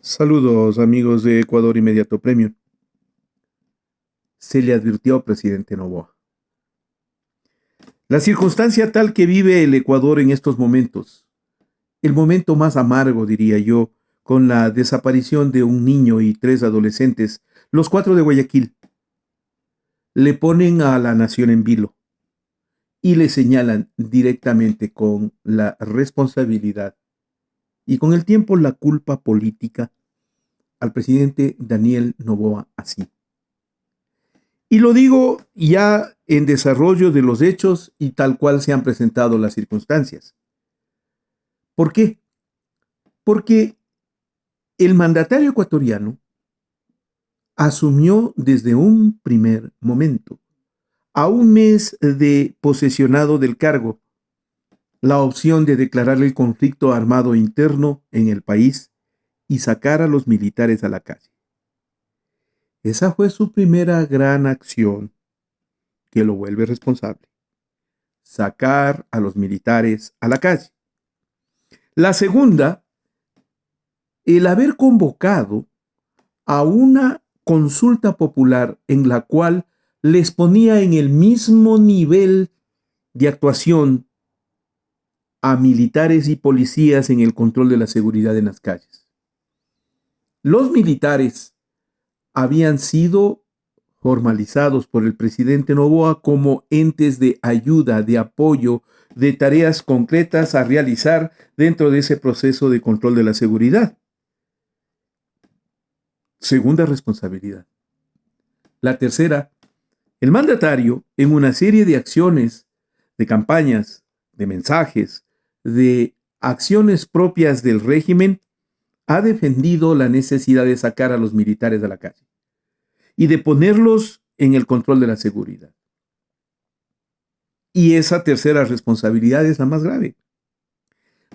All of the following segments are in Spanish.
Saludos amigos de Ecuador Inmediato Premium. Se le advirtió al presidente Noboa. La circunstancia tal que vive el Ecuador en estos momentos, el momento más amargo diría yo, con la desaparición de un niño y 3 adolescentes, los 4 de Guayaquil, le ponen a la nación en vilo y le señalan directamente con la responsabilidad y con el tiempo la culpa política al presidente Daniel Noboa así. Y lo digo ya en desarrollo de los hechos y tal cual se han presentado las circunstancias. ¿Por qué? Porque el mandatario ecuatoriano asumió desde un primer momento, a un mes de posesionado del cargo, la opción de declarar el conflicto armado interno en el país y sacar a los militares a la calle. Esa fue su primera gran acción que lo vuelve responsable. Sacar a los militares a la calle. La segunda, el haber convocado a una consulta popular en la cual les ponía en el mismo nivel de actuación a militares y policías en el control de la seguridad en las calles. Los militares habían sido formalizados por el presidente Noboa como entes de ayuda, de apoyo, de tareas concretas a realizar dentro de ese proceso de control de la seguridad. Segunda responsabilidad. La tercera, el mandatario, en una serie de acciones, de campañas, de mensajes, de acciones propias del régimen, ha defendido la necesidad de sacar a los militares de la calle y de ponerlos en el control de la seguridad. Y esa tercera responsabilidad es la más grave,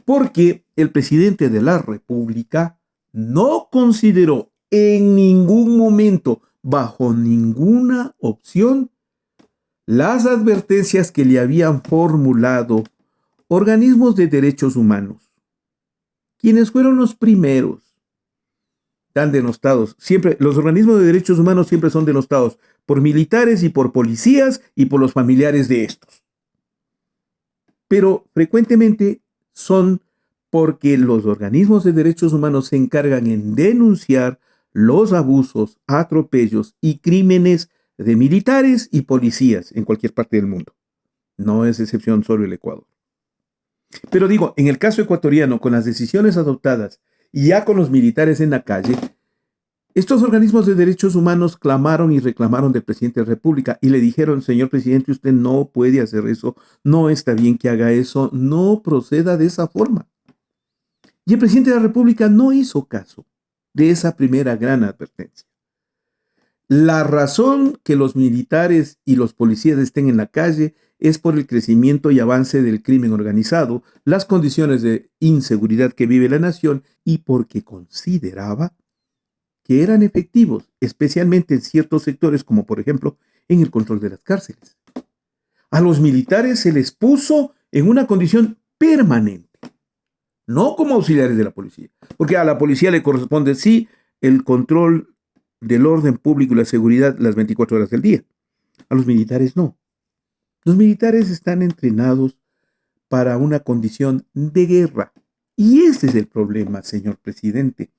porque el presidente de la República no consideró en ningún momento, bajo ninguna opción, las advertencias que le habían formulado organismos de derechos humanos, quienes fueron los primeros tan denostados. Siempre, los organismos de derechos humanos siempre son denostados por militares y por policías y por los familiares de estos. Pero frecuentemente son porque los organismos de derechos humanos se encargan en denunciar los abusos, atropellos y crímenes de militares y policías en cualquier parte del mundo. No es excepción solo el Ecuador. Pero digo, en el caso ecuatoriano, con las decisiones adoptadas y ya con los militares en la calle, estos organismos de derechos humanos clamaron y reclamaron del presidente de la República y le dijeron: señor presidente, usted no puede hacer eso, no está bien que haga eso, no proceda de esa forma. Y el presidente de la República no hizo caso de esa primera gran advertencia. La razón que los militares y los policías estén en la calle es por el crecimiento y avance del crimen organizado, las condiciones de inseguridad que vive la nación y porque consideraba que eran efectivos, especialmente en ciertos sectores, como por ejemplo en el control de las cárceles. A los militares se les puso en una condición permanente, no como auxiliares de la policía, porque a la policía le corresponde sí el control del orden público y la seguridad las 24 horas del día. A los militares no. Los militares están entrenados para una condición de guerra. Y ese es el problema, señor presidente.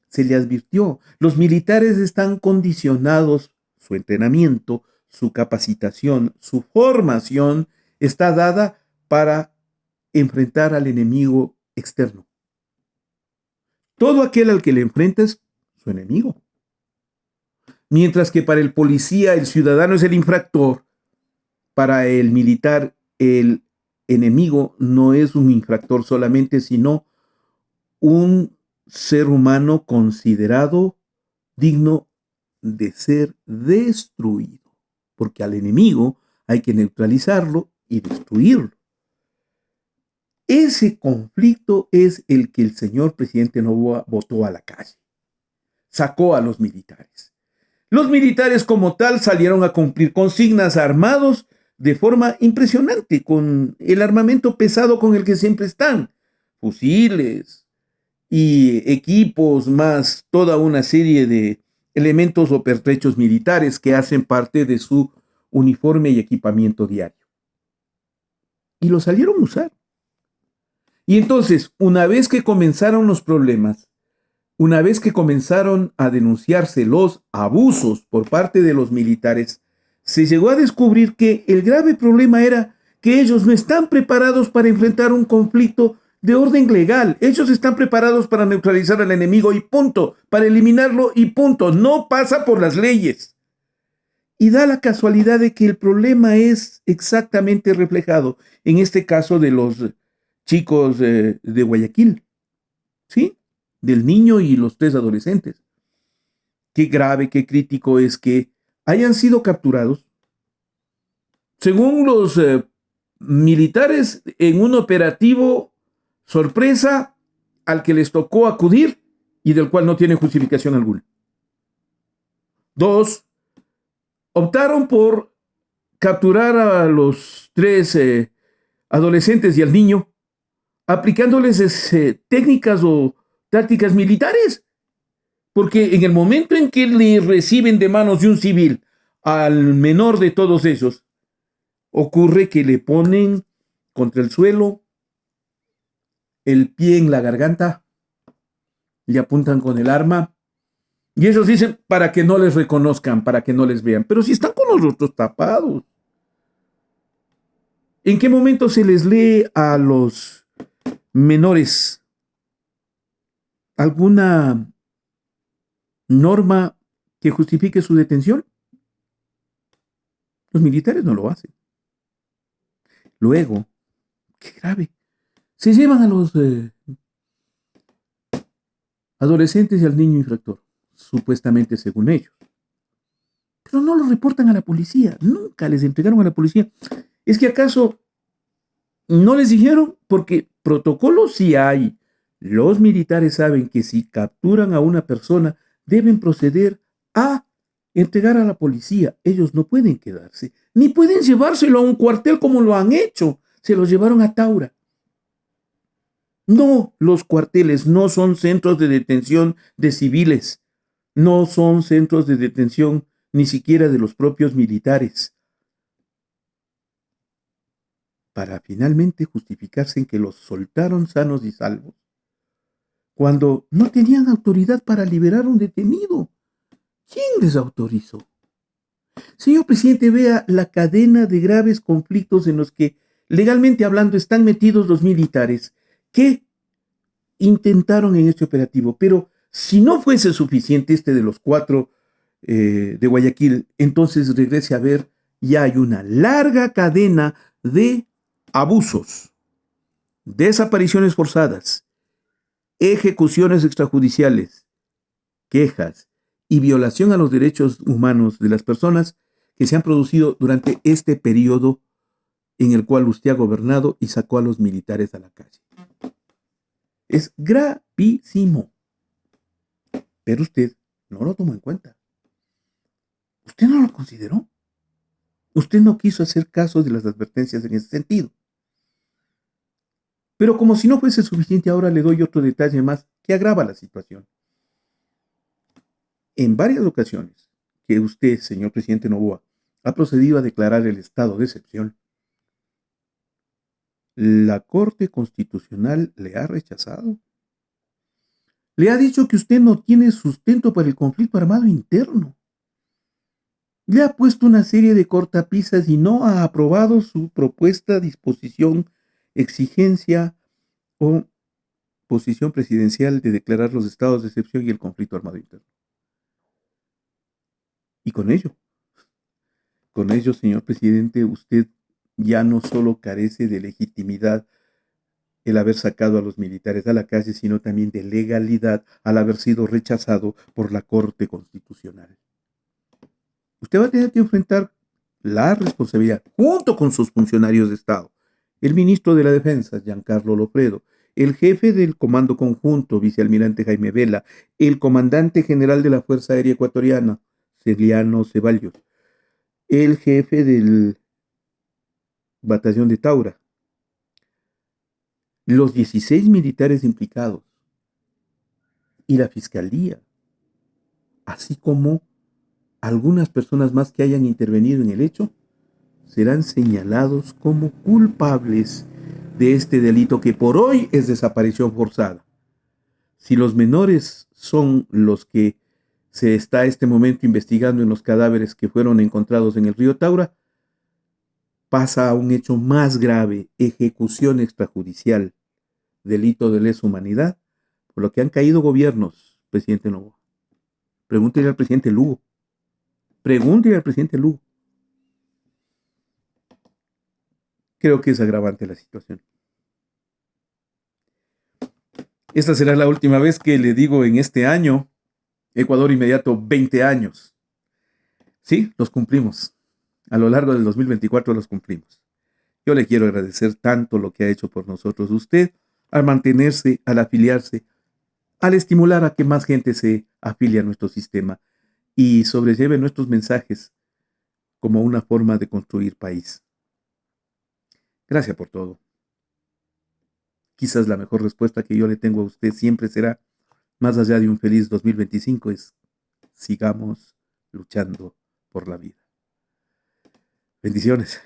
Se le advirtió, los militares están condicionados, su entrenamiento, su capacitación, su formación está dada para enfrentar al enemigo externo. Todo aquel al que le enfrenta es su enemigo. Mientras que para el policía el ciudadano es el infractor, para el militar el enemigo no es un infractor solamente, sino un ser humano considerado digno de ser destruido, porque al enemigo hay que neutralizarlo y destruirlo. Ese conflicto es el que el señor presidente Noboa botó a la calle, sacó a los militares. Los militares como tal salieron a cumplir consignas armados de forma impresionante, con el armamento pesado con el que siempre están, fusiles, y equipos, más toda una serie de elementos o pertrechos militares que hacen parte de su uniforme y equipamiento diario. Y lo salieron a usar. Y entonces, una vez que comenzaron los problemas, una vez que comenzaron a denunciarse los abusos por parte de los militares, se llegó a descubrir que el grave problema era que ellos no están preparados para enfrentar un conflicto de orden legal. Ellos están preparados para neutralizar al enemigo y punto, para eliminarlo y punto. No pasa por las leyes. Y da la casualidad de que el problema es exactamente reflejado en este caso de los chicos de Guayaquil, ¿sí? Del niño y los 3 adolescentes. Qué grave, qué crítico es que hayan sido capturados, según los militares, en un operativo sorpresa al que les tocó acudir y del cual no tiene justificación alguna. 2, optaron por capturar a los 3 adolescentes y al niño, aplicándoles técnicas o tácticas militares. Porque en el momento en que le reciben de manos de un civil al menor de todos ellos, ocurre que le ponen contra el suelo, el pie en la garganta, le apuntan con el arma y ellos dicen para que no les reconozcan, para que no les vean. Pero si están con los rostros tapados, ¿en qué momento se les lee a los menores alguna norma que justifique su detención? Los militares no lo hacen. Luego, qué grave, se llevan a los adolescentes y al niño infractor, supuestamente según ellos. Pero no lo reportan a la policía, nunca les entregaron a la policía. ¿Es que acaso no les dijeron? Porque protocolos sí hay. Los militares saben que si capturan a una persona, deben proceder a entregar a la policía. Ellos no pueden quedarse, ni pueden llevárselo a un cuartel como lo han hecho. Se lo llevaron a Taura. No, los cuarteles no son centros de detención de civiles, no son centros de detención ni siquiera de los propios militares, para finalmente justificarse en que los soltaron sanos y salvos, cuando no tenían autoridad para liberar a un detenido. ¿Quién les autorizó? Señor presidente, vea la cadena de graves conflictos en los que, legalmente hablando, están metidos los militares que intentaron en este operativo, pero si no fuese suficiente este de los 4 de Guayaquil, entonces regrese a ver, ya hay una larga cadena de abusos, desapariciones forzadas, ejecuciones extrajudiciales, quejas y violación a los derechos humanos de las personas que se han producido durante este periodo en el cual usted ha gobernado y sacó a los militares a la calle. Es gravísimo. Pero usted no lo tomó en cuenta. Usted no lo consideró. Usted no quiso hacer caso de las advertencias en ese sentido. Pero como si no fuese suficiente, ahora le doy otro detalle más que agrava la situación. En varias ocasiones que usted, señor presidente Noboa, ha procedido a declarar el estado de excepción, la Corte Constitucional le ha rechazado. Le ha dicho que usted no tiene sustento para el conflicto armado interno. Le ha puesto una serie de cortapisas y no ha aprobado su propuesta, disposición, exigencia o posición presidencial de declarar los estados de excepción y el conflicto armado interno. Y con ello, señor presidente, usted ya no solo carece de legitimidad el haber sacado a los militares a la calle, sino también de legalidad al haber sido rechazado por la Corte Constitucional. Usted va a tener que enfrentar la responsabilidad, junto con sus funcionarios de Estado, el ministro de la Defensa, Giancarlo Lofredo, el jefe del Comando Conjunto, vicealmirante Jaime Vela, el comandante general de la Fuerza Aérea Ecuatoriana, Celiano Ceballos, el jefe del Batallón de Taura, los 16 militares implicados, y la fiscalía, así como algunas personas más que hayan intervenido en el hecho, serán señalados como culpables de este delito que por hoy es desaparición forzada. Si los menores son los que se está este momento investigando en los cadáveres que fueron encontrados en el río Taura, pasa a un hecho más grave: ejecución extrajudicial, delito de lesa humanidad, por lo que han caído gobiernos, presidente Novoa. Pregúntele al presidente Lugo. Pregúntele al presidente Lugo. Creo que es agravante la situación. Esta será la última vez que le digo en este año, Ecuador Inmediato 20 años. Sí, los cumplimos. A lo largo del 2024 los cumplimos. Yo le quiero agradecer tanto lo que ha hecho por nosotros usted, al mantenerse, al afiliarse, al estimular a que más gente se afilie a nuestro sistema y sobrelleve nuestros mensajes como una forma de construir país. Gracias por todo. Quizás la mejor respuesta que yo le tengo a usted siempre será, más allá de un feliz 2025, es: sigamos luchando por la vida. Bendiciones.